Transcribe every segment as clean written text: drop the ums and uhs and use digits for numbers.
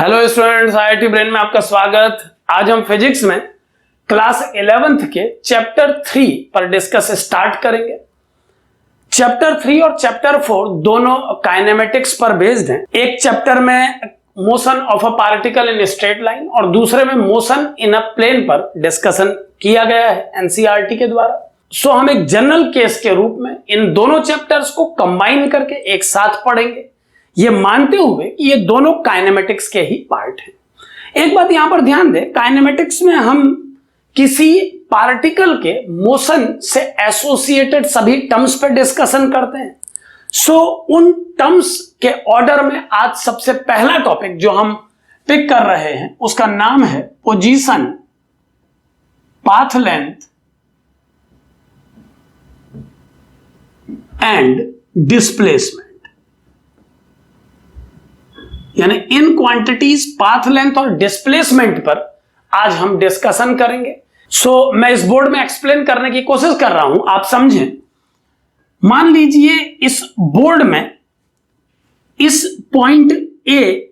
Hello students, IIT brain में आपका स्वागत। आज हम फिजिक्स में क्लास 11th के चैप्टर 3 पर डिस्कस स्टार्ट करेंगे। चैप्टर 3 और चैप्टर 4 दोनों काइनेमेटिक्स पर बेस्ड हैं। एक चैप्टर में motion of a particle in straight line और दूसरे में मोशन इन अ प्लेन पर डिस्कशन किया गया है एनसीईआरटी के द्वारा। सो हम एक जनरल केस के रूप में इन दोनों चैप्टर्स को कंबाइन करके एक साथ पढ़ेंगे, ये मानते हुए कि ये दोनों काइनेमेटिक्स के ही पार्ट हैं। एक बात यहां पर ध्यान दें, काइनेमेटिक्स में हम किसी पार्टिकल के मोशन से एसोसिएटेड सभी टर्म्स पे डिस्कशन करते हैं। सो उन टर्म्स के ऑर्डर में आज सबसे पहला टॉपिक जो हम पिक कर रहे हैं उसका नाम है position, path length and displacement. यानी इन क्वांटिटीज पाथ लेंथ और डिस्प्लेसमेंट पर आज हम डिस्कशन करेंगे। सो मैं इस बोर्ड में एक्सप्लेन करने की कोशिश कर रहा हूं, आप समझें। मान लीजिए इस बोर्ड में इस पॉइंट ए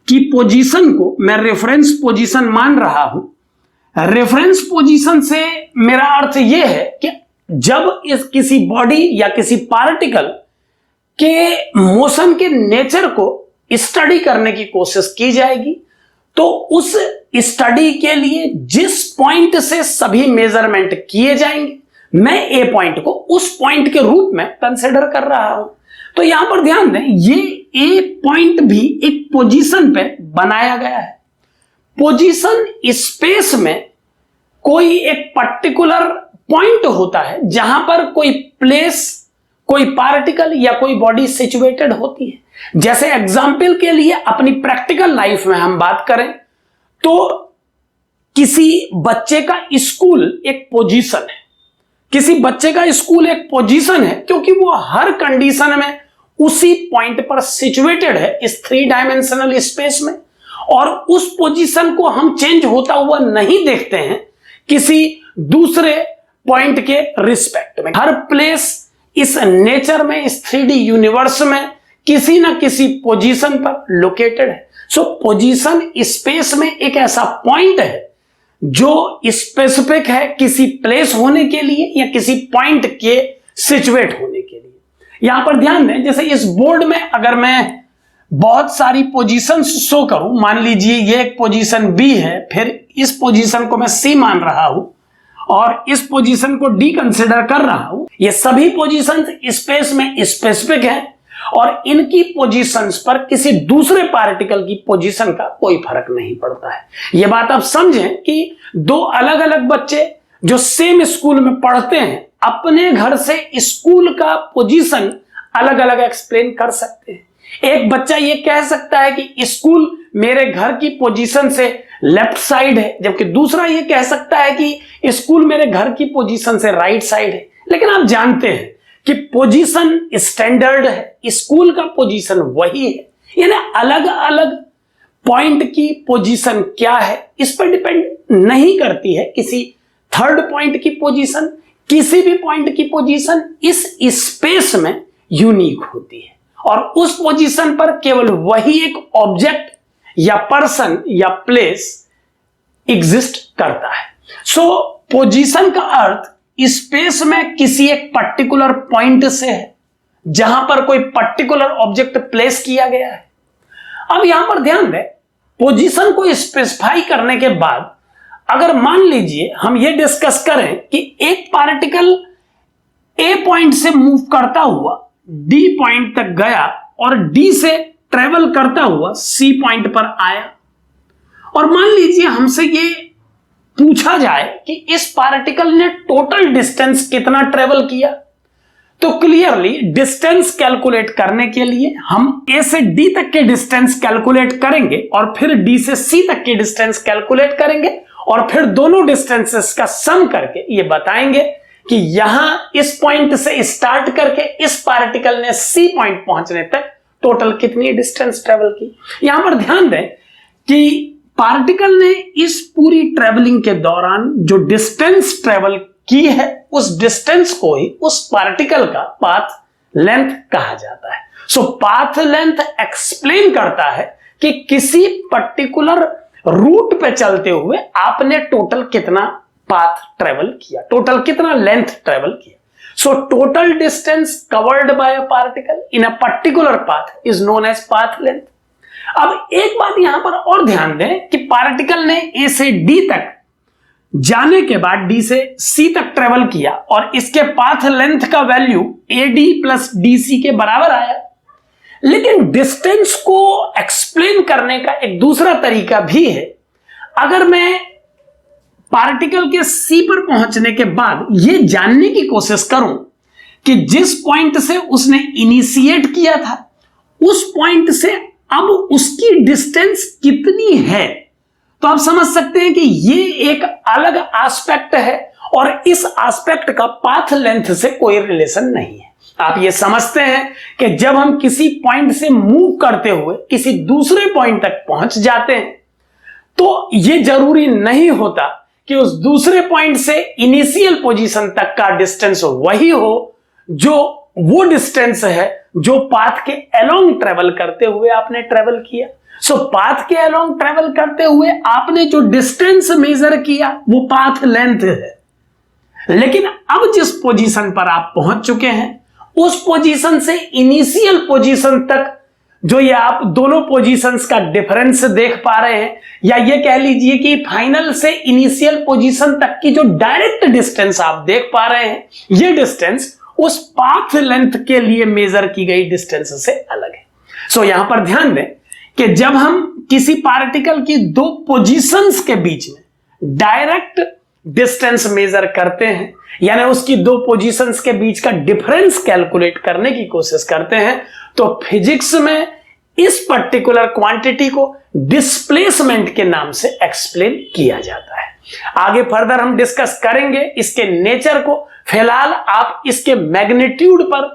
की पोजीशन को मैं रेफरेंस पोजीशन मान रहा हूं। रेफरेंस पोजीशन से मेरा अर्थ यह है कि जब इस किसी बॉडी या किसी पार्टिकल के मोशन के नेचर को स्टडी करने की कोशिश की जाएगी तो उस स्टडी के लिए जिस पॉइंट से सभी मेजरमेंट किए जाएंगे, मैं ए पॉइंट को उस पॉइंट के रूप में कंसिडर कर रहा हूं। तो यहां पर ध्यान दें, ये ए पॉइंट भी एक पोजीशन पे बनाया गया है। पोजीशन स्पेस में कोई एक पर्टिकुलर पॉइंट होता है जहां पर कोई प्लेस, कोई पार्टिकल या कोई बॉडी सिचुएटेड होती है। जैसे एग्जाम्पल के लिए अपनी प्रैक्टिकल लाइफ में हम बात करें तो किसी बच्चे का स्कूल एक पोजीशन है। किसी बच्चे का स्कूल एक पोजीशन है क्योंकि वो हर कंडीशन में उसी पॉइंट पर सिचुएटेड है इस 3 डायमेंशनल स्पेस में, और उस पोजीशन को हम चेंज होता हुआ नहीं देखते हैं किसी दूसरे पॉइंट के रिस्पेक्ट में। हर प्लेस इस नेचर में, इस 3D यूनिवर्स में किसी ना किसी पोजीशन पर लोकेटेड है। सो पोजीशन स्पेस में एक ऐसा पॉइंट है जो स्पेसिफिक है किसी प्लेस होने के लिए या किसी पॉइंट के सिचुएट होने के लिए। यहां पर ध्यान दें, जैसे इस बोर्ड में अगर मैं बहुत सारी पोजीशंस शो करूं, मान लीजिए ये एक पोजीशन बी है, फिर इस पोजीशन को मैं सी मान रहा हूं और इस पोजीशन को डी कंसिडर कर रहा हूं। ये सभी पोजीशंस स्पेस में स्पेसिफिक है और इनकी पोजीशंस पर किसी दूसरे पार्टिकल की पोजीशन का कोई फर्क नहीं पड़ता है। यह बात आप समझें कि दो अलग अलग बच्चे जो सेम स्कूल में पढ़ते हैं अपने घर से स्कूल का पोजीशन अलग अलग एक्सप्लेन कर सकते हैं। एक बच्चा यह कह सकता है कि स्कूल मेरे घर की पोजीशन से लेफ्ट साइड है, जबकि दूसरा यह कह सकता है कि स्कूल मेरे घर की पोजीशन से राइट साइड है। लेकिन आप जानते हैं कि पोजीशन स्टैंडर्ड है, स्कूल का पोजीशन वही है। यानी अलग अलग पॉइंट की पोजीशन क्या है इस पर डिपेंड नहीं करती है किसी थर्ड पॉइंट की पोजीशन। किसी भी पॉइंट की पोजीशन इस स्पेस में यूनिक होती है और उस पोजीशन पर केवल वही एक ऑब्जेक्ट या पर्सन या प्लेस एग्जिस्ट करता है। सो पोजीशन का अर्थ स्पेस में किसी एक पर्टिकुलर पॉइंट से है जहां पर कोई पर्टिकुलर ऑब्जेक्ट प्लेस किया गया है। अब यहां पर ध्यान दें, पोजीशन को स्पेसिफाई करने के बाद अगर मान लीजिए हम यह डिस्कस करें कि एक पार्टिकल ए पॉइंट से मूव करता हुआ डी पॉइंट तक गया और डी से ट्रेवल करता हुआ सी पॉइंट पर आया, और मान लीजिए हमसे ये पूछा जाए कि इस पार्टिकल ने टोटल डिस्टेंस कितना ट्रेवल किया, तो क्लियरली डिस्टेंस कैलकुलेट करने के लिए हम ए से डी तक के डिस्टेंस कैलकुलेट करेंगे और फिर डी से सी तक के डिस्टेंस कैलकुलेट करेंगे और फिर दोनों डिस्टेंसेस का सम करके ये बताएंगे कि यहां इस पॉइंट से स्टार्ट करके इस पार्टिकल ने सी पॉइंट पहुंचने तक टोटल कितनी डिस्टेंस ट्रेवल की। यहां पर ध्यान दें कि पार्टिकल ने इस पूरी ट्रेवलिंग के दौरान जो डिस्टेंस ट्रेवल की है उस डिस्टेंस को ही उस पार्टिकल का पाथ लेंथ कहा जाता है। सो पाथ लेंथ एक्सप्लेन करता है कि किसी पर्टिकुलर रूट पे चलते हुए आपने टोटल कितना पाथ ट्रेवल किया, टोटल कितना लेंथ ट्रेवल किया। So total distance covered by a particle in a particular path is known as path length. अब एक बात यहां पर और ध्यान दें कि पार्टिकल ने ए से डी तक जाने के बाद डी से सी तक ट्रेवल किया और इसके पाथ लेंथ का वैल्यू एडी प्लस डीसी के बराबर आया। लेकिन डिस्टेंस को एक्सप्लेन करने का एक दूसरा तरीका भी है। अगर मैं पार्टिकल के सी पर पहुंचने के बाद यह जानने की कोशिश करूं कि जिस पॉइंट से उसने इनिशिएट किया था उस पॉइंट से अब उसकी डिस्टेंस कितनी है, तो आप समझ सकते हैं कि यह एक अलग एस्पेक्ट है और इस एस्पेक्ट का पाथ लेंथ से कोई रिलेशन नहीं है। आप ये समझते हैं कि जब हम किसी पॉइंट से मूव करते हुए किसी दूसरे पॉइंट तक पहुंच जाते हैं तो यह जरूरी नहीं होता कि उस दूसरे पॉइंट से इनिशियल पोजीशन तक का डिस्टेंस वही हो जो वो डिस्टेंस है जो पाथ के अलोंग ट्रेवल करते हुए आपने ट्रेवल किया। सो पाथ के अलोंग ट्रेवल करते हुए आपने जो डिस्टेंस मेजर किया वो पाथ लेंथ है। लेकिन अब जिस पोजीशन पर आप पहुंच चुके हैं उस पोजीशन से इनिशियल पोजीशन तक जो ये आप दोनों पोजीशंस का डिफरेंस देख पा रहे हैं, या ये कह लीजिए कि फाइनल से इनिशियल पोजीशन तक की जो डायरेक्ट डिस्टेंस आप देख पा रहे हैं, ये डिस्टेंस उस पाथ लेंथ के लिए मेजर की गई डिस्टेंस से अलग है। सो यहां पर ध्यान दें कि जब हम किसी पार्टिकल की दो पोजीशंस के बीच में डायरेक्ट डिस्टेंस मेजर करते हैं, यानी उसकी दो पोजीशंस के बीच का डिफरेंस कैलकुलेट करने की कोशिश करते हैं, तो फिजिक्स में इस पर्टिकुलर क्वांटिटी को डिस्प्लेसमेंट के नाम से एक्सप्लेन किया जाता है। आगे फर्दर हम डिस्कस करेंगे इसके नेचर को। फिलहाल आप इसके मैग्नीट्यूड पर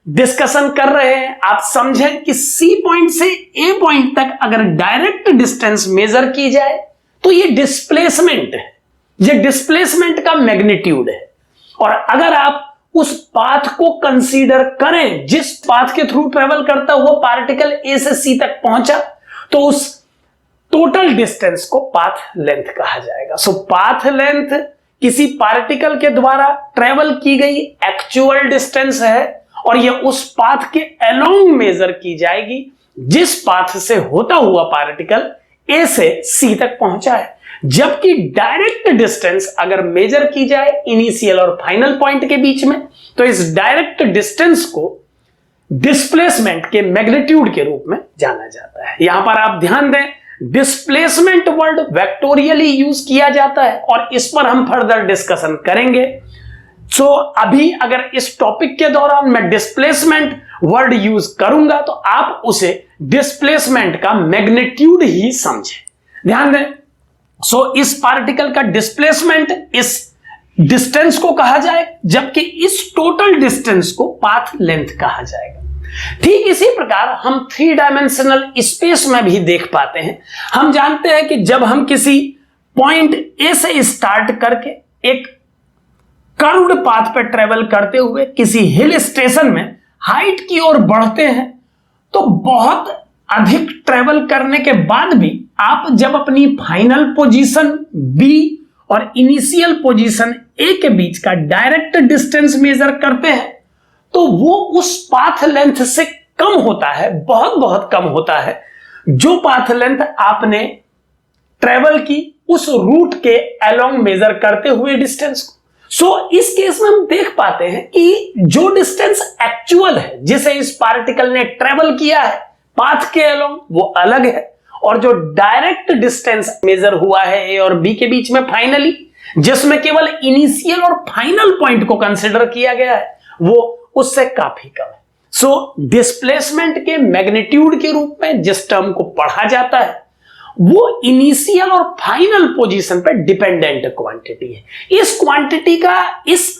डिस्कशन कर रहे हैं। आप समझें कि सी पॉइंट से ए पॉइंट तक अगर डायरेक्ट डिस्टेंस मेजर की जाए तो ये डिस्प्लेसमेंट है, ये डिस्प्लेसमेंट का मैग्नीट्यूड है। और अगर आप उस पाथ को कंसीडर करें जिस पाथ के थ्रू ट्रेवल करता हुआ पार्टिकल ए से सी तक पहुंचा, तो उस टोटल डिस्टेंस को पाथ लेंथ कहा जाएगा। सो पाथ लेंथ किसी पार्टिकल के द्वारा ट्रेवल की गई एक्चुअल डिस्टेंस है और यह उस पाथ के अलोंग मेजर की जाएगी जिस पाथ से होता हुआ पार्टिकल ए से सी तक पहुंचा है। जबकि डायरेक्ट डिस्टेंस अगर मेजर की जाए इनिशियल और फाइनल पॉइंट के बीच में, तो इस डायरेक्ट डिस्टेंस को डिस्प्लेसमेंट के मैग्नीट्यूड के रूप में जाना जाता है। यहां पर आप ध्यान दें, डिस्प्लेसमेंट वर्ड वेक्टोरियली यूज किया जाता है और इस पर हम फर्दर डिस्कशन करेंगे। सो अभी अगर इस टॉपिक के दौरान मैं डिस्प्लेसमेंट वर्ड यूज करूंगा तो आप उसे डिस्प्लेसमेंट का मैग्नीट्यूड ही समझें। ध्यान दें, सो इस पार्टिकल का डिस्प्लेसमेंट इस डिस्टेंस को कहा जाए, जबकि इस टोटल डिस्टेंस को पाथ लेंथ कहा जाएगा। ठीक इसी प्रकार हम 3 डायमेंशनल स्पेस में भी देख पाते हैं। हम जानते हैं कि जब हम किसी पॉइंट ए से स्टार्ट करके एक कर्व्ड पाथ पर ट्रेवल करते हुए किसी हिल स्टेशन में हाइट की ओर बढ़ते हैं, तो बहुत अधिक ट्रेवल करने के बाद भी आप जब अपनी फाइनल पोजीशन बी और इनिशियल पोजीशन ए के बीच का डायरेक्ट डिस्टेंस मेजर करते हैं तो वो उस पाथ लेंथ से कम होता है, बहुत बहुत कम होता है, जो पाथ लेंथ आपने ट्रेवल की उस रूट के अलोंग मेजर करते हुए डिस्टेंस को। सो इस केस में हम देख पाते हैं कि जो डिस्टेंस एक्चुअल है जिसे इस पार्टिकल ने ट्रेवल किया है पाथ के अलोंग वो अलग है, और जो डायरेक्ट डिस्टेंस मेजर हुआ है ए और बी के बीच में फाइनली, जिसमें केवल इनिशियल और फाइनल पॉइंट को कंसिडर किया गया है, वो उससे काफी कम है। सो डिस्प्लेसमेंट के मैग्नीट्यूड के रूप में जिस टर्म को पढ़ा जाता है वो इनिशियल और फाइनल पोजीशन पर डिपेंडेंट क्वांटिटी है। इस क्वांटिटी का इस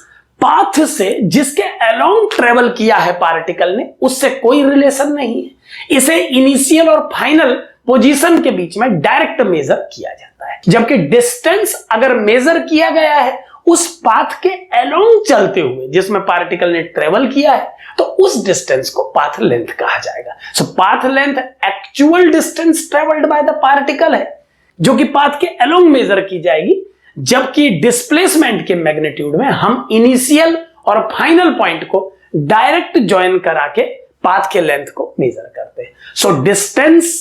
पाथ से जिसके अलोंग ट्रेवल किया है पार्टिकल ने उससे कोई रिलेशन नहीं है। इसे इनिशियल और फाइनल पोजीशन के बीच में डायरेक्ट मेजर किया जाता है, जबकि डिस्टेंस अगर मेजर किया गया है उस पाथ के अलोंग चलते हुए जिसमें पार्टिकल ने ट्रेवल किया है, तो उस डिस्टेंस को पाथ लेंथ कहा जाएगा। So path length actual distance travelled by the particle है, जो कि पाथ के अलोंग मेजर की जाएगी, जबकि डिस्प्लेसमेंट के मैग्नीट्यूड में हम इनिशियल और फाइनल पॉइंट को डायरेक्ट ज्वाइन करा के पाथ के लेंथ को मेजर करते हैं। सो डिस्टेंस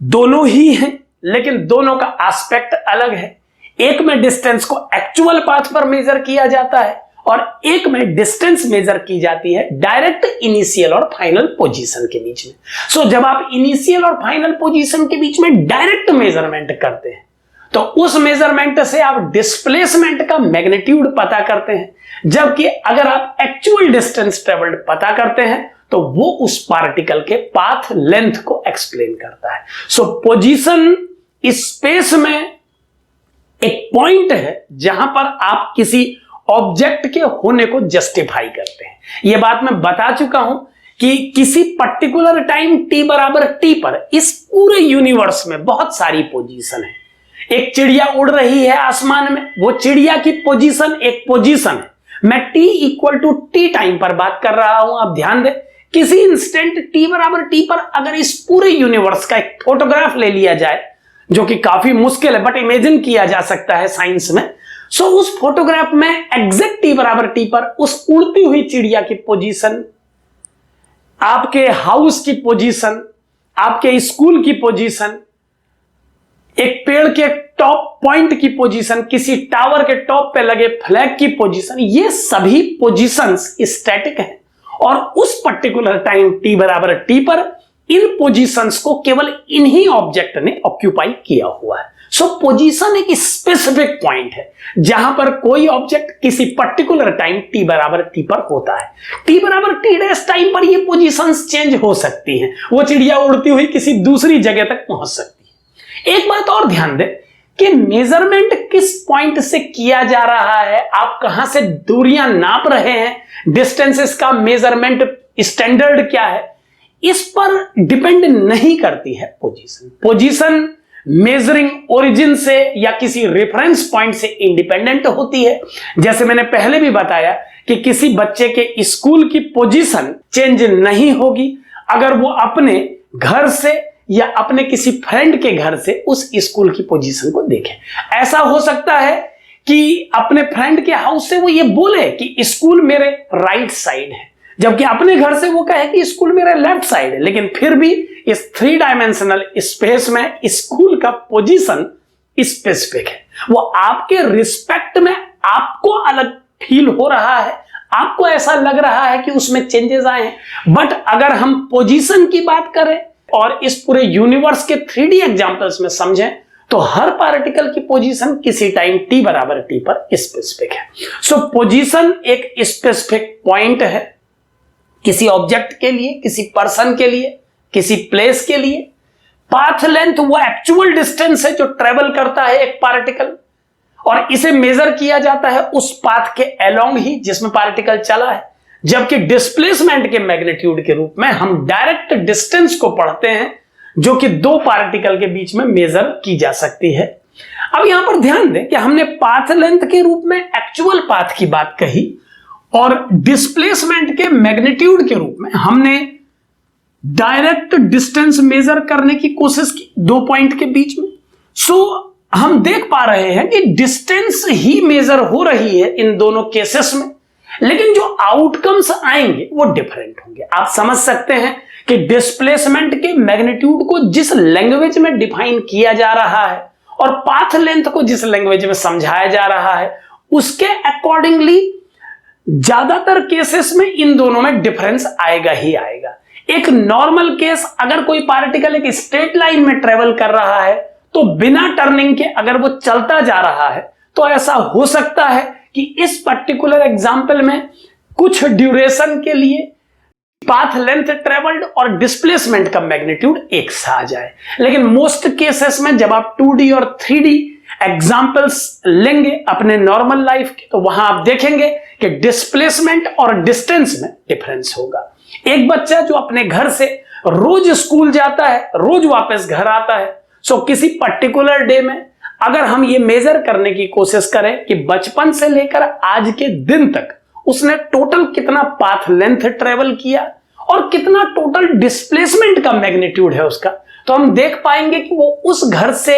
दोनों ही हैं, लेकिन दोनों का एस्पेक्ट अलग है। एक में डिस्टेंस को एक्चुअल पाथ पर मेजर किया जाता है और एक में डिस्टेंस मेजर की जाती है डायरेक्ट इनिशियल और फाइनल पोजीशन के बीच में। सो जब आप इनिशियल और फाइनल पोजीशन के बीच में डायरेक्ट मेजरमेंट करते हैं, तो उस मेजरमेंट से आप डिस्प्लेसमेंट का मैग्नीट्यूड पता करते हैं, जबकि अगर आप एक्चुअल डिस्टेंस ट्रेवल्ड पता करते हैं तो वो उस पार्टिकल के पाथ लेंथ को एक्सप्लेन करता है। सो पोजीशन स्पेस में एक पॉइंट है जहां पर आप किसी ऑब्जेक्ट के होने को जस्टिफाई करते हैं। यह बात मैं बता चुका हूं कि किसी पर्टिकुलर टाइम t बराबर t पर इस पूरे यूनिवर्स में बहुत सारी पोजीशन है। एक चिड़िया उड़ रही है आसमान में, वो चिड़िया की पोजीशन एक पोजीशन है। मैं t equal to T time पर बात कर रहा हूं। आप ध्यान दें, किसी इंस्टेंट t बराबर t पर अगर इस पूरे यूनिवर्स का एक फोटोग्राफ ले लिया जाए, जो कि काफी मुश्किल है बट इमेजिन किया जा सकता है साइंस में, सो उस फोटोग्राफ में एग्जैक्ट t बराबर t पर उस उड़ती हुई चिड़िया की पोजीशन, आपके हाउस की पोजीशन, आपके स्कूल की पोजीशन, एक पेड़ के टॉप पॉइंट की पोजीशन, किसी टावर के टॉप पे लगे फ्लैग की पोजीशन, ये सभी पोजीशंस स्टैटिक हैं और उस पर्टिकुलर टाइम t बराबर t पर इन पोजीशंस को केवल इन्हीं ऑब्जेक्ट ने ऑक्यूपाई किया हुआ है। सो पोजीशन एक स्पेसिफिक पॉइंट है जहां पर कोई ऑब्जेक्ट किसी पर्टिकुलर टाइम t बराबर t पर होता है। t बराबर t डैश टाइम पर ये पोजीशंस चेंज हो सकती हैं, वो चिड़िया उड़ती हुई किसी दूसरी जगह तक पहुंच सकती है। एक बात और ध्यान दें कि मेजरमेंट किस पॉइंट से किया जा रहा है, आप कहां से दूरियां नाप रहे हैं, डिस्टेंसेस का मेजरमेंट स्टैंडर्ड क्या है, इस पर डिपेंड नहीं करती है पोजीशन। पोजीशन मेजरिंग ओरिजिन से या किसी रेफरेंस पॉइंट से इंडिपेंडेंट होती है। जैसे मैंने पहले भी बताया कि किसी बच्चे के स्कूल की पोजीशन चेंज नहीं होगी अगर वो अपने घर से या अपने किसी फ्रेंड के घर से उस स्कूल की पोजीशन को देखे। ऐसा हो सकता है कि अपने फ्रेंड के हाउस से वो ये बोले कि स्कूल मेरे राइट साइड है, जबकि अपने घर से वो कहे कि स्कूल मेरे लेफ्ट साइड है, लेकिन फिर भी इस 3 डायमेंशनल स्पेस में स्कूल का पोजीशन स्पेसिफिक है। वो आपके रिस्पेक्ट में आपको अलग फील हो रहा है, आपको ऐसा लग रहा है कि उसमें चेंजेस आए हैं। बट अगर हम पोजीशन की बात करें और इस पूरे यूनिवर्स के 3D एग्जांपल्स में समझें, तो हर पार्टिकल की पोजीशन किसी टाइम t बराबर t पर स्पेसिफिक है। सो पोजीशन एक स्पेसिफिक पॉइंट है किसी ऑब्जेक्ट के लिए, किसी पर्सन के लिए, किसी प्लेस के लिए। पाथ लेंथ वो एक्चुअल डिस्टेंस है जो ट्रेवल करता है एक पार्टिकल, और इसे मेजर किया जाता है उस पाथ के अलोंग ही जिसमें पार्टिकल चला है। जबकि डिस्प्लेसमेंट के मैग्नीट्यूड के रूप में हम डायरेक्ट डिस्टेंस को पढ़ते हैं जो कि 2 पार्टिकल के बीच में मेजर की जा सकती है। अब यहां पर ध्यान दें कि हमने पाथ लेंथ के रूप में एक्चुअल पाथ की बात कही और डिस्प्लेसमेंट के मैग्नीट्यूड के रूप में हमने डायरेक्ट डिस्टेंस मेजर करने की कोशिश की 2 पॉइंट के बीच में। सो हम देख पा रहे हैं कि डिस्टेंस ही मेजर हो रही है इन दोनों केसेस में, लेकिन जो आउटकम्स आएंगे वो डिफरेंट होंगे। आप समझ सकते हैं कि डिस्प्लेसमेंट के मैग्नीट्यूड को जिस लैंग्वेज में डिफाइन किया जा रहा है और पाथ लेंथ को जिस लैंग्वेज में समझाया जा रहा है, उसके अकॉर्डिंगली ज्यादातर केसेस में इन दोनों में डिफरेंस आएगा ही आएगा। एक नॉर्मल केस, अगर कोई पार्टिकल एक स्ट्रेट लाइन में ट्रेवल कर रहा है तो बिना टर्निंग के अगर वो चलता जा रहा है, तो ऐसा हो सकता है कि इस पर्टिकुलर एग्जाम्पल में कुछ ड्यूरेशन के लिए पाथ लेंथ ट्रेवल्ड और डिस्प्लेसमेंट का मैग्नीट्यूड एक सा आ जाए। लेकिन मोस्ट केसेस में जब आप 2D और 3D एग्जाम्पल्स लेंगे अपने नॉर्मल लाइफ के, तो वहां आप देखेंगे कि डिस्प्लेसमेंट और डिस्टेंस में डिफरेंस होगा। एक बच्चा जो अपने घर से रोज स्कूल जाता है, रोज वापस घर आता है, सो किसी पर्टिकुलर डे में अगर हम ये मेजर करने की कोशिश करें कि बचपन से लेकर आज के दिन तक उसने टोटल कितना पाथ लेंथ ट्रेवल किया और कितना टोटल डिस्प्लेसमेंट का मैग्नीट्यूड है उसका, तो हम देख पाएंगे कि वो उस घर से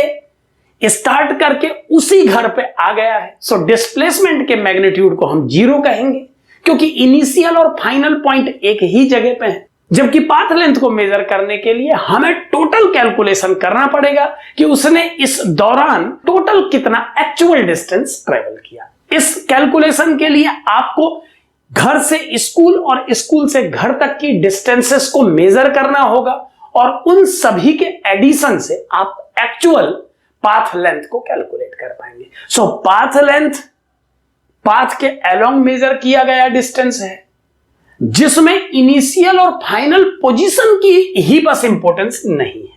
स्टार्ट करके उसी घर पे आ गया है। सो डिस्प्लेसमेंट के मैग्नीट्यूड को हम 0 कहेंगे, क्योंकि इनिशियल और फाइनल पॉइंट एक ही जगह पे है। जबकि पाथ लेंथ को मेजर करने के लिए हमें टोटल कैलकुलेशन करना पड़ेगा कि उसने इस दौरान टोटल कितना एक्चुअल डिस्टेंस ट्रेवल किया। इस कैलकुलेशन के लिए आपको घर से स्कूल और स्कूल से घर तक की डिस्टेंसेस को मेजर करना होगा और उन सभी के एडिशन से आप एक्चुअल पाथ लेंथ को कैलकुलेट कर पाएंगे। सो पाथ लेंथ पाथ के अलोंग मेजर किया गया डिस्टेंस है, जिसमें इनिशियल और फाइनल पोजीशन की ही बस इंपॉर्टेंस नहीं है।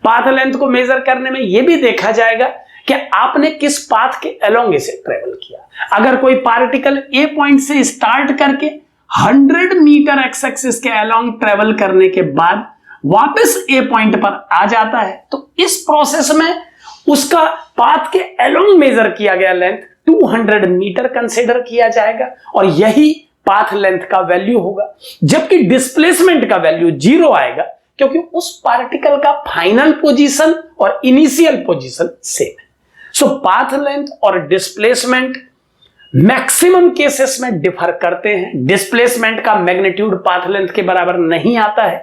पाथ लेंथ को मेजर करने में यह भी देखा जाएगा कि आपने किस पाथ के अलोंग इसे ट्रेवल किया। अगर कोई पार्टिकल ए पॉइंट से स्टार्ट करके 100 मीटर एक्स एक्सिस के अलोंग ट्रेवल करने के बाद वापस ए पॉइंट पर आ जाता है, तो इस प्रोसेस में उसका पाथ के अलोंग मेजर किया गया लेंथ 200 मीटर कंसीडर किया जाएगा और यही पाथ लेंथ का वैल्यू होगा। जबकि डिस्प्लेसमेंट का वैल्यू 0 आएगा, क्योंकि उस पार्टिकल का फाइनल पोजीशन और इनिशियल पोजीशन सेम है। सो पाथ लेंथ और डिस्प्लेसमेंट मैक्सिमम केसेस में डिफर करते हैं। डिस्प्लेसमेंट का मैग्नीट्यूड पाथ लेंथ के बराबर नहीं आता है।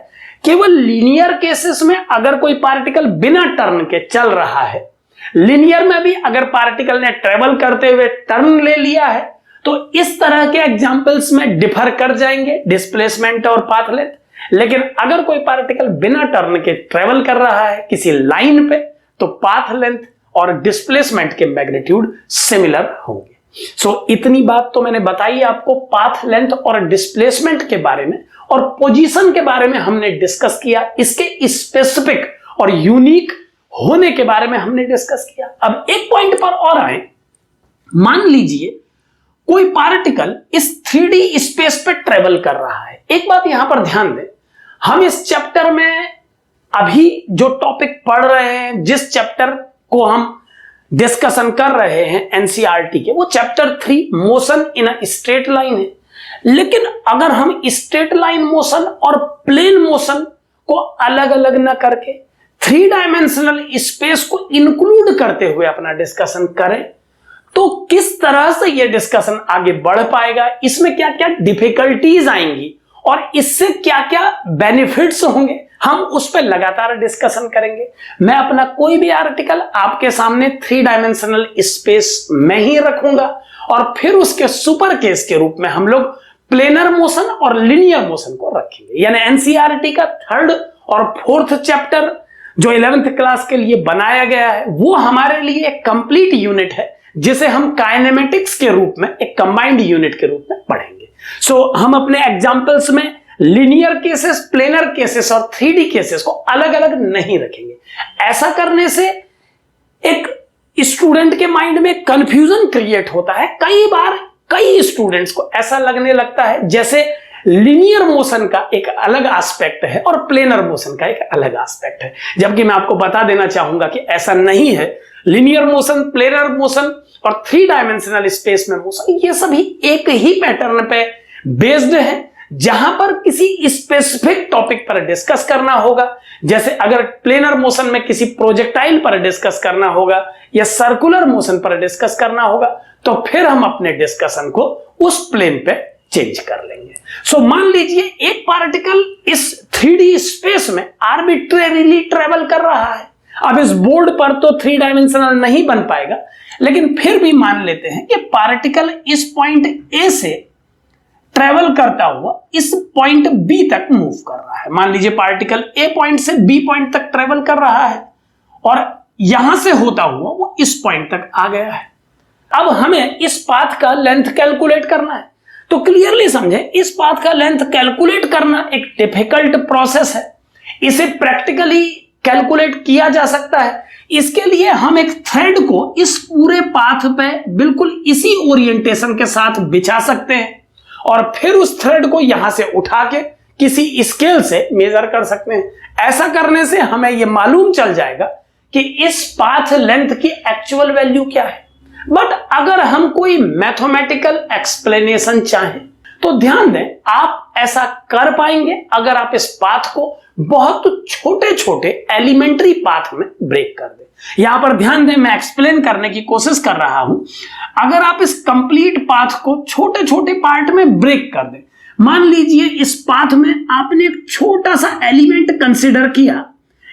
केवल लीनियर केसेस में अगर कोई पार्टिकल बिना टर्न के चल रहा है, लीनियर में भी अगर पार्टिकल ने ट्रेवल करते हुए टर्न ले लिया है, तो इस तरह के एग्जांपल्स में डिफर कर जाएंगे डिस्प्लेसमेंट और पाथ लेंथ। लेकिन अगर कोई पार्टिकल बिना टर्न के ट्रेवल कर रहा है किसी लाइन पे, तो पाथ लेंथ और डिस्प्लेसमेंट के मैग्नीट्यूड सिमिलर होंगे। सो इतनी बात तो मैंने बताई आपको पाथ लेंथ और डिस्प्लेसमेंट के बारे में, और पोजीशन के बारे में हमने डिस्कस किया। इसके स्पेसिफिक और यूनिक होने के बारे में हमने डिस्कस किया। अब एक पॉइंट पर और आए। मान लीजिए कोई पार्टिकल इस 3D स्पेस पे ट्रेवल कर रहा है। एक बात यहां पर ध्यान दें, हम इस चैप्टर में अभी जो टॉपिक पढ़ रहे हैं, जिस चैप्टर को हम डिस्कशन कर रहे हैं एनसीईआरटी के, वो chapter 3 motion in a straight line है। लेकिन अगर हम स्ट्रेट लाइन मोशन और प्लेन मोशन को अलग अलग न करके 3 डायमेंशनल स्पेस को इंक्लूड करते हुए अपना डिस्कशन करें, तो किस तरह से यह डिस्कशन आगे बढ़ पाएगा, इसमें क्या क्या डिफिकल्टीज आएंगी और इससे क्या क्या बेनिफिट्स होंगे, हम उस पर लगातार डिस्कशन करेंगे। मैं अपना कोई भी आर्टिकल आपके सामने 3 डायमेंशनल स्पेस में ही रखूंगा और फिर उसके सुपर केस के रूप में हम लोग प्लेनर मोशन और लिनियर मोशन को रखेंगे। यानी एनसीईआरटी का 3rd और 4th चैप्टर जो 11th क्लास के लिए बनाया गया है, वो हमारे लिए एक कंप्लीट यूनिट है, जिसे हम काइनेमेटिक्स के रूप में एक कंबाइंड यूनिट के रूप में पढ़ेंगे। सो हम अपने एग्जांपल्स में लिनियर केसेस, प्लेनर केसेस और 3D केसेस को अलग अलग नहीं रखेंगे। ऐसा करने से एक स्टूडेंट के माइंड में कंफ्यूजन क्रिएट होता है। कई बार कई स्टूडेंट्स को ऐसा लगने लगता है जैसे लिनियर मोशन का एक अलग एस्पेक्ट है और प्लेनर मोशन का एक अलग एस्पेक्ट है, जबकि मैं आपको बता देना चाहूंगा कि ऐसा नहीं है। लिनियर मोशन, प्लेनर मोशन और 3 डायमेंशनल स्पेस में मोशन, ये सभी एक ही पैटर्न पे बेस्ड है, जहां पर किसी स्पेसिफिक टॉपिक पर डिस्कस करना होगा। जैसे अगर प्लेनर मोशन में किसी प्रोजेक्टाइल पर डिस्कस करना होगा या सर्कुलर मोशन पर डिस्कस करना होगा, तो फिर हम अपने डिस्कशन को उस प्लेन पे चेंज कर लेंगे। सो मान लीजिए एक पार्टिकल इस 3D स्पेस में आर्बिट्रेरीली ट्रेवल कर रहा है। अब इस बोर्ड पर तो 3 डायमेंशनल नहीं बन पाएगा, लेकिन फिर भी मान लेते हैं कि पार्टिकल इस पॉइंट ए से ट्रेवल करता हुआ इस पॉइंट बी तक मूव कर रहा है। मान लीजिए पार्टिकल ए पॉइंट से बी पॉइंट तक ट्रेवल कर रहा है और यहां से होता हुआ वो इस पॉइंट तक आ गया है। अब हमें इस पाथ का लेंथ कैलकुलेट करना है। तो क्लियरली समझें, इस पाथ का लेंथ कैलकुलेट करना एक डिफिकल्ट प्रोसेस है। इसे प्रैक्टिकली कैलकुलेट किया जा सकता है। इसके लिए हम एक थ्रेड को इस पूरे पाथ पे बिल्कुल इसी ओरिएंटेशन के साथ बिछा सकते हैं और फिर उस थ्रेड को यहां से उठा के किसी स्केल से मेजर कर सकते हैं। ऐसा करने से हमें यह मालूम चल जाएगा कि इस पाथ लेंथ की एक्चुअल वैल्यू क्या है, बट अगर हम कोई मैथमेटिकल एक्सप्लेनेशन चाहें तो ध्यान दें आप ऐसा कर पाएंगे अगर आप इस पाथ को बहुत छोटे छोटे एलिमेंट्री पाथ में ब्रेक कर दें। यहां पर ध्यान दें, मैं एक्सप्लेन करने की कोशिश कर रहा हूं। अगर आप इस कंप्लीट पाथ को छोटे छोटे पार्ट में ब्रेक कर दें, मान लीजिए इस पाथ में आपने एक छोटा सा एलिमेंट कंसीडर किया।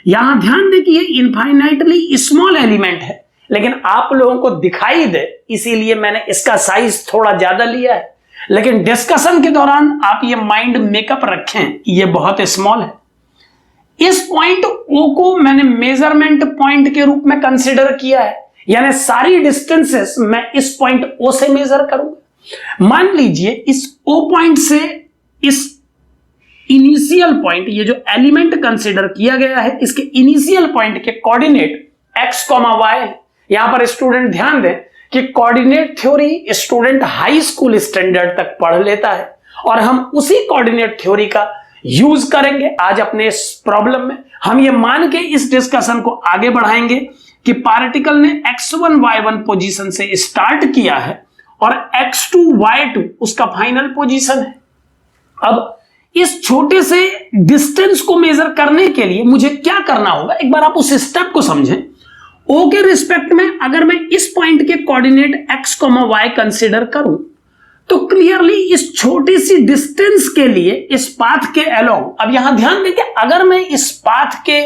यहां ध्यान दें कि ये इनफाइनाइटली स्मॉल एलिमेंट है, लेकिन आप लोगों को दिखाई दे इसीलिए मैंने इसका साइज थोड़ा ज्यादा लिया है, लेकिन डिस्कशन के दौरान आप ये माइंड मेकअप रखें, ये बहुत स्मॉल है। इस पॉइंट ओ को मैंने मेजरमेंट पॉइंट के रूप में कंसीडर किया है, यानी सारी डिस्टेंसेस मैं इस पॉइंट ओ से मेजर करूंगा। मान लीजिए इस ओ पॉइंट से इस इनिशियल पॉइंट, ये जो एलिमेंट कंसीडर किया गया है, इसके इनिशियल पॉइंट के कोऑर्डिनेट x, y। यहां पर स्टूडेंट ध्यान दें कि coordinate theory student high school standard तक पढ़ लेता है और हम उसी कोऑर्डिनेट थ्योरी का यूज करेंगे आज अपने इस प्रॉब्लम में। हम ये मान के इस डिस्कशन को आगे बढ़ाएंगे कि पार्टिकल ने x1 y1 पोजीशन से स्टार्ट किया है और x2 y2 उसका फाइनल पोजीशन है। अब इस छोटे से डिस्टेंस को मेजर करने के लिए मुझे क्या करना होगा, एक बार आप उस स्टेप को समझें। O के रिस्पेक्ट में अगर मैं इस पॉइंट के कोऑर्डिनेट x, y कंसीडर करूं तो क्लियरली इस छोटी सी डिस्टेंस के लिए इस पाथ के अलोंग, अब यहां ध्यान दें कि अगर मैं इस पाथ के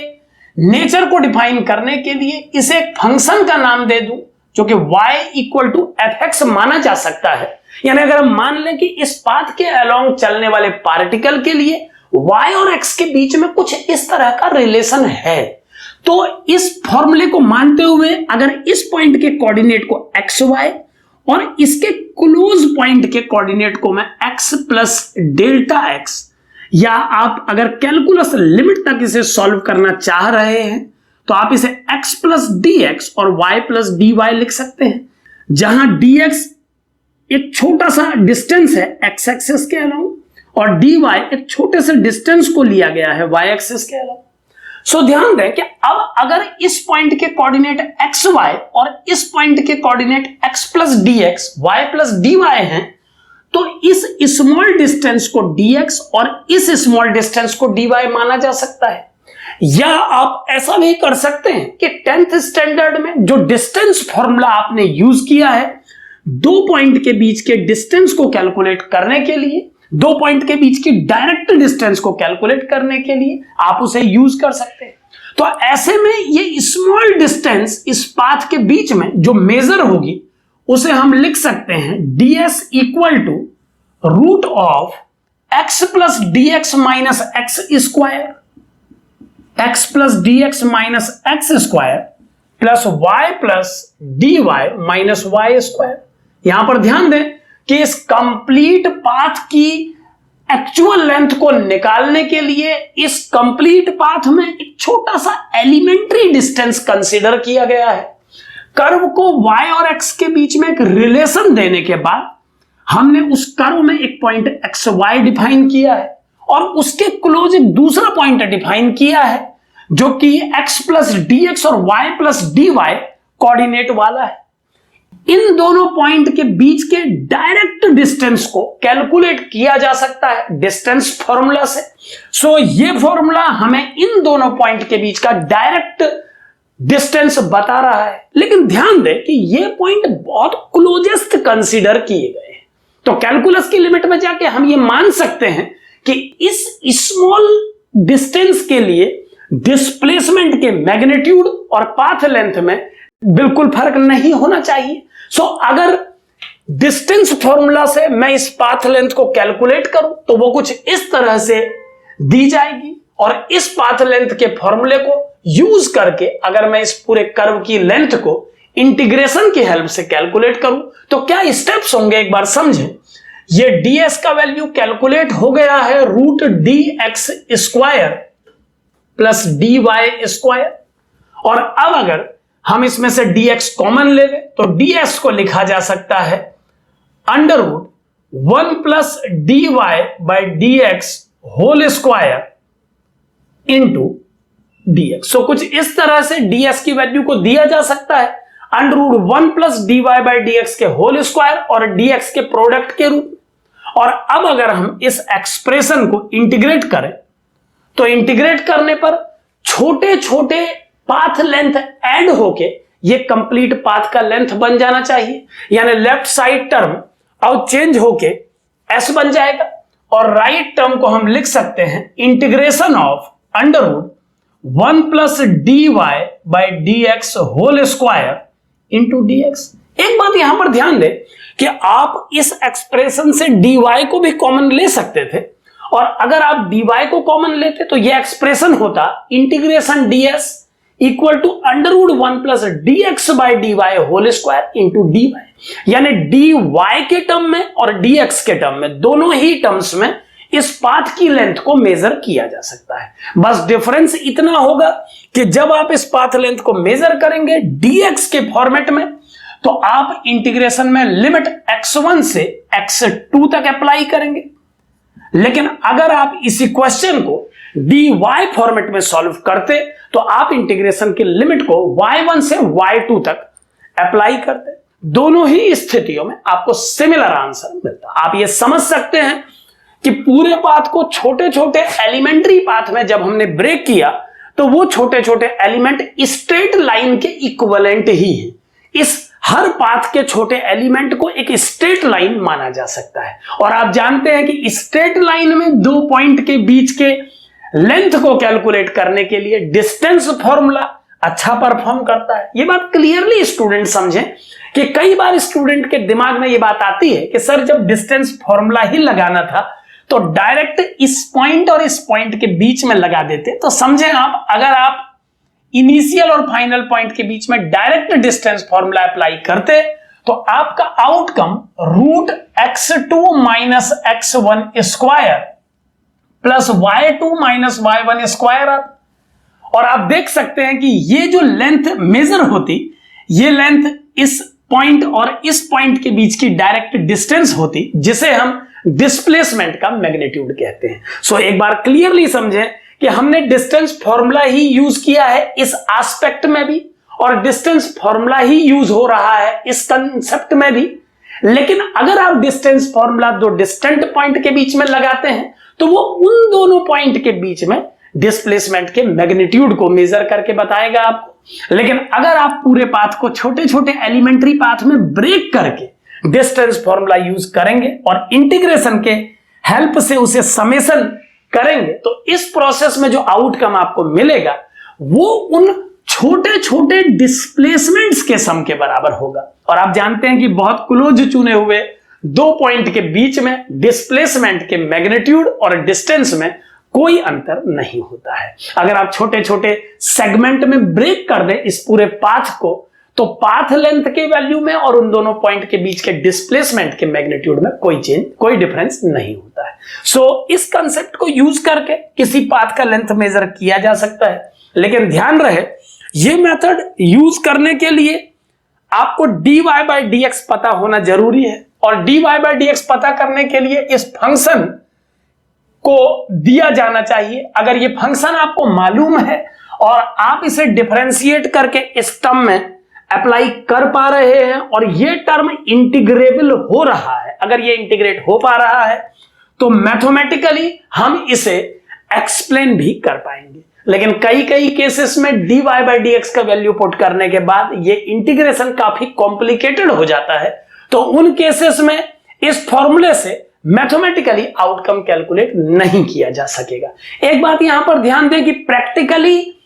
नेचर को डिफाइन करने के लिए इसे एक फंक्शन का नाम दे दूं जो कि y इक्वल टू fx माना जा सकता है, यानी अगर हम मान लें कि इस पाथ के अलोंग चलने वाले पार्टिकल के लिए y और x के बीच में कुछ इस तरह का रिलेशन है, तो इस फॉर्मूले को मानते हुए अगर इस पॉइंट के कोऑर्डिनेट को xy और इसके क्लोज पॉइंट के कोऑर्डिनेट को मैं x प्लस डेल्टा x, या आप अगर कैलकुलस लिमिट तक इसे सॉल्व करना चाह रहे हैं तो आप इसे x प्लस dx और y प्लस dy लिख सकते हैं, जहां dx एक छोटा सा डिस्टेंस है x एक्सिस के अलोंग और dy एक छोटे से डिस्टेंस को लिया गया है y एक्सिस के अलोंग। सो ध्यान दें कि अब अगर इस पॉइंट के कोऑर्डिनेट xy और इस पॉइंट के coordinate x plus dx, y plus dy हैं, तो इस स्मॉल डिस्टेंस को dx और इस स्मॉल डिस्टेंस को dy माना जा सकता है। या आप ऐसा भी कर सकते हैं कि 10th स्टैंडर्ड में जो डिस्टेंस फॉर्मूला आपने यूज किया है दो पॉइंट के बीच के डिस्टेंस को कैलकुलेट करने के लिए, दो पॉइंट के बीच की डायरेक्ट डिस्टेंस को कैलकुलेट करने के लिए आप उसे यूज कर सकते हैं। तो ऐसे में ये स्मॉल डिस्टेंस इस पाथ के बीच में जो मेजर होगी उसे हम लिख सकते हैं ds equal to root of x plus dx minus x square, x plus dx minus x square plus y plus dy minus y square. यहां पर ध्यान दें कि इस कंप्लीट पाथ की एक्चुअल लेंथ को निकालने के लिए इस कंप्लीट पाथ में एक छोटा सा एलिमेंट्री डिस्टेंस कंसीडर किया गया है। कर्व को y और x के बीच में एक रिलेशन देने के बाद हमने उस कर्व में एक पॉइंट xy डिफाइन किया है और उसके क्लोज एक दूसरा पॉइंट डिफाइन किया है जो कि x प्लस dx और y प्लस dy कोऑर्डिनेट वाला है। इन दोनों पॉइंट के बीच के डायरेक्ट डिस्टेंस को कैलकुलेट किया जा सकता है डिस्टेंस फॉर्मूला से। सो ये फॉर्मूला हमें इन दोनों पॉइंट के बीच का डायरेक्ट डिस्टेंस बता रहा है, लेकिन ध्यान दें कि ये पॉइंट बहुत क्लोजेस्ट कंसीडर किए गए हैं। तो कैलकुलस की लिमिट में जाके हम ये मान सकते हैं कि इस स्मॉल डिस्टेंस के लिए डिस्प्लेसमेंट के मैग्नीट्यूड और पाथ लेंथ में बिल्कुल फर्क नहीं होना चाहिए। सो अगर डिस्टेंस फॉर्मूला से मैं इस पाथ लेंथ को कैलकुलेट करूं तो वो कुछ इस तरह से दी जाएगी और इस पाथ लेंथ के फॉर्मूले को यूज करके अगर मैं इस पूरे कर्व की लेंथ को इंटीग्रेशन की हेल्प से कैलकुलेट करूं तो क्या स्टेप्स होंगे एक बार समझें। ये ds का वैल्यू कैलकुलेट हो गया है root dx square plus dy square, और अब अगर हम इसमें से dx कॉमन ले लें तो ds को लिखा जा सकता है under root 1 plus dy by dx whole square into dx। So कुछ इस तरह से ds की वैल्यू को दिया जा सकता है √1 + dy/dx के होल स्क्वायर और dx के प्रोडक्ट के रूप में। और अब अगर हम इस एक्सप्रेशन को इंटीग्रेट करें तो इंटीग्रेट करने पर छोटे छोटे पाथ लेंथ ऐड होके ये कंप्लीट पाथ का लेंथ बन जाना चाहिए, यानी लेफ्ट साइड टर्म अब चेंज होके s बन जाएगा और राइट टर्म को हम लिख सकते हैं integration of √1 + dy/dx whole square into dx। एक बात यहां पर ध्यान दें कि आप इस एक्सप्रेशन से dy को भी कॉमन ले सकते थे, और अगर आप dy को कॉमन लेते तो यह एक्सप्रेशन होता integration ds equal to √1 + dx/dy whole square into dy, यानी dy के टर्म में और dx के टर्म में, दोनों ही टर्म्स में इस पाथ की लेंथ को मेजर किया जा सकता है। बस डिफरेंस इतना होगा कि जब आप इस पाथ लेंथ को मेजर करेंगे dx के फॉर्मेट में तो आप इंटीग्रेशन में लिमिट x1 से x2 तक अप्लाई करेंगे, लेकिन अगर आप इसी क्वेश्चन को dy फॉर्मेट में सॉल्व करते तो आप इंटीग्रेशन की लिमिट को y1 से y2 तक अप्लाई करते। दोनों ही स्थितियों में आपको सिमिलर आंसर मिलता। आप ये समझ सकते हैं कि पूरे पाथ को छोटे छोटे एलिमेंट्री पाथ में जब हमने ब्रेक किया तो वो छोटे छोटे एलिमेंट स्ट्रेट लाइन के इक्विवेलेंट ही हैं। इस हर पाथ के छोटे एलिमेंट को एक स्ट्रेट लाइन माना जा सकता है, और आप जानते हैं कि स्ट्रेट लाइन में दो पॉइंट के बीच के लेंथ को कैलकुलेट करने के लिए डिस्टेंस फॉर्मूला अच्छा परफॉर्म करता है। यह बात क्लियरली स्टूडेंट समझें कि कई बार स्टूडेंट के दिमाग में यह बात आती है कि सर जब डिस्टेंस फॉर्मूला ही लगाना था तो डायरेक्ट इस पॉइंट और इस पॉइंट के बीच में लगा देते। तो समझें आप, अगर आप इनिशियल और फाइनल पॉइंट के बीच में डायरेक्ट डिस्टेंस फॉर्मूला अप्लाई करते तो आपका outcome √x2 - x1 square plus y2 - y1 square आता। और आप देख सकते हैं कि ये जो लेंथ मेजर होती, ये लेंथ इस पॉइंट और इस पॉइंट के बीच की डायरेक्ट डिस्टेंस होती, जिसे हम डिस्प्लेसमेंट का मैग्नीट्यूड कहते हैं। सो एक बार क्लियरली समझें कि हमने डिस्टेंस फॉर्मूला ही यूज किया है इस एस्पेक्ट में भी, और डिस्टेंस फॉर्मूला ही यूज हो रहा है इस कंसेप्ट में भी। लेकिन अगर आप डिस्टेंस फॉर्मूला दो डिस्टेंट पॉइंट के बीच में लगाते हैं तो वो उन दोनों पॉइंट के बीच में डिस्प्लेसमेंट के मैग्नीट्यूड को मेजर करके बताएगा आपको। लेकिन अगर आप पूरे पाथ को छोटे छोटे एलिमेंट्री पाथ में ब्रेक करके डिस्टेंस फॉर्मूला यूज करेंगे और इंटीग्रेशन के हेल्प से उसे समेशन करेंगे तो इस प्रोसेस में जो आउटकम आपको मिलेगा वो उन छोटे छोटे डिस्प्लेसमेंट्स के सम के बराबर होगा। और आप जानते हैं कि बहुत क्लोज चुने हुए दो पॉइंट के बीच में डिस्प्लेसमेंट के मैग्नीट्यूड और डिस्टेंस में कोई अंतर नहीं होता है। अगर आप छोटे छोटे सेगमेंट में ब्रेक कर दें इस पूरे पाथ को तो पाथ लेंथ के वैल्यू में और उन दोनों पॉइंट के बीच के डिस्प्लेसमेंट के मैग्नीट्यूड में कोई डिफरेंस नहीं होता है। सो इस कंसेप्ट को यूज करके किसी पाथ का लेंथ मेजर किया जा सकता है, लेकिन ध्यान रहे ये मेथड यूज करने के लिए आपको dy/dx पता होना जरूरी है, और dy/dx पता करने के लिए इस फंक्शन को दिया जाना चाहिए। अगर ये फंक्शन आपको मालूम है और आप इसे डिफरेंशिएट करके इस टर्म में अप्लाई कर पा रहे हैं और ये टर्म इंटीग्रेबल हो रहा है, अगर ये इंटीग्रेट हो पा रहा है तो मैथमेटिकली हम इसे एक्सप्लेन भी कर पाएंगे। लेकिन कई केसेस में dy/dx का वैल्यू पुट करने के बाद ये इंटीग्रेशन काफी कॉम्प्लिकेटेड हो जाता है, तो उन केसेस में इस फॉर्मूले से मैथमेटिकली आउटकम कैलकुलेट नहीं किया जा सकेगा। एक बात यहां पर ध्यान दें कि प्रैक्टिकली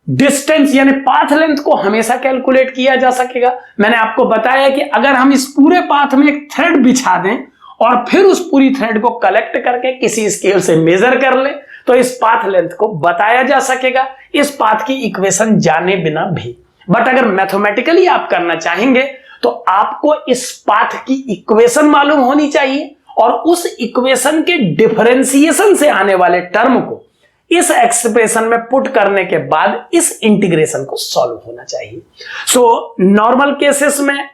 डिस्टेंस यानी पाथ लेंथ को हमेशा कैलकुलेट किया जा सकेगा। मैंने आपको बताया कि अगर हम इस पूरे पाथ में एक थ्रेड बिछा दें और फिर उस पूरी थ्रेड को कलेक्ट करके किसी स्केल से मेजर कर ले तो इस पाथ लेंथ को बताया जा सकेगा इस पाथ की इक्वेशन जाने बिना भी। बट अगर मैथमेटिकली आप करना चाहेंगे तो आपको इस पाथ की इक्वेशन मालूम होनी चाहिए और उस इक्वेशन के डिफरेंशिएशन से आने वाले टर्म को इस एक्सप्रेशन में पुट करने के बाद इस इंटीग्रेशन को सॉल्व होना चाहिए। सो नॉर्मल केसेस में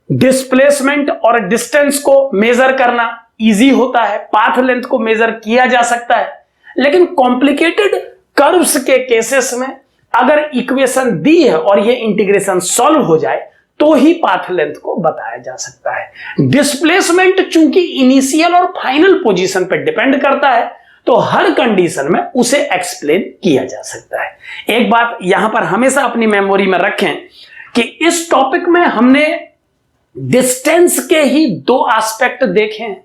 डिस्प्लेसमेंट और डिस्टेंस को मेजर करना इजी होता है, पाथ लेंथ को मेजर किया जा सकता है, लेकिन कॉम्प्लिकेटेड कर्व्स के केसेस में अगर इक्वेशन दी है और ये इंटीग्रेशन सॉल्व हो जाए तो ही पाथ लेंथ को बताया जा सकता है। डिस्प्लेसमेंट चूंकि इनिशियल और फाइनल पोजीशन पर डिपेंड करता है तो हर कंडीशन में उसे एक्सप्लेन किया जा सकता है। एक बात यहां पर हमेशा अपनी मेमोरी में रखें कि इस टॉपिक में हमने डिस्टेंस के ही दो एस्पेक्ट देखे हैं।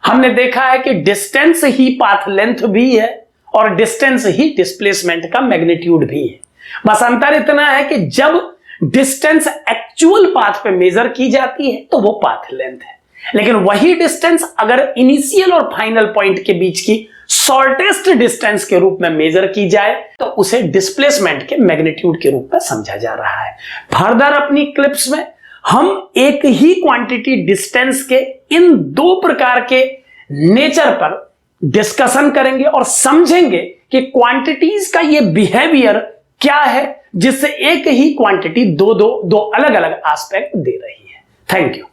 हमने देखा है कि डिस्टेंस ही पाथ लेंथ भी है और डिस्टेंस ही डिस्प्लेसमेंट का मैग्नीट्यूड भी है। बस अंतर इतना है कि जब डिस्टेंस एक्चुअल पाथ पे मेजर की जाती है तो वो पाथ लेंथ है, लेकिन वही डिस्टेंस अगर इनिशियल और फाइनल पॉइंट के बीच की शॉर्टेस्ट डिस्टेंस के रूप में मेजर की जाए तो उसे डिस्प्लेसमेंट के मैग्नीट्यूड के रूप में समझा जा रहा है। फर्दर अपनी क्लिप्स में हम एक ही क्वांटिटी डिस्टेंस के इन दो प्रकार के नेचर पर डिस्कशन करेंगे और समझेंगे कि क्वांटिटीज का ये बिहेवियर क्या है जिससे एक ही क्वांटिटी दो अलग अलग एस्पेक्ट दे रही है। Thank you.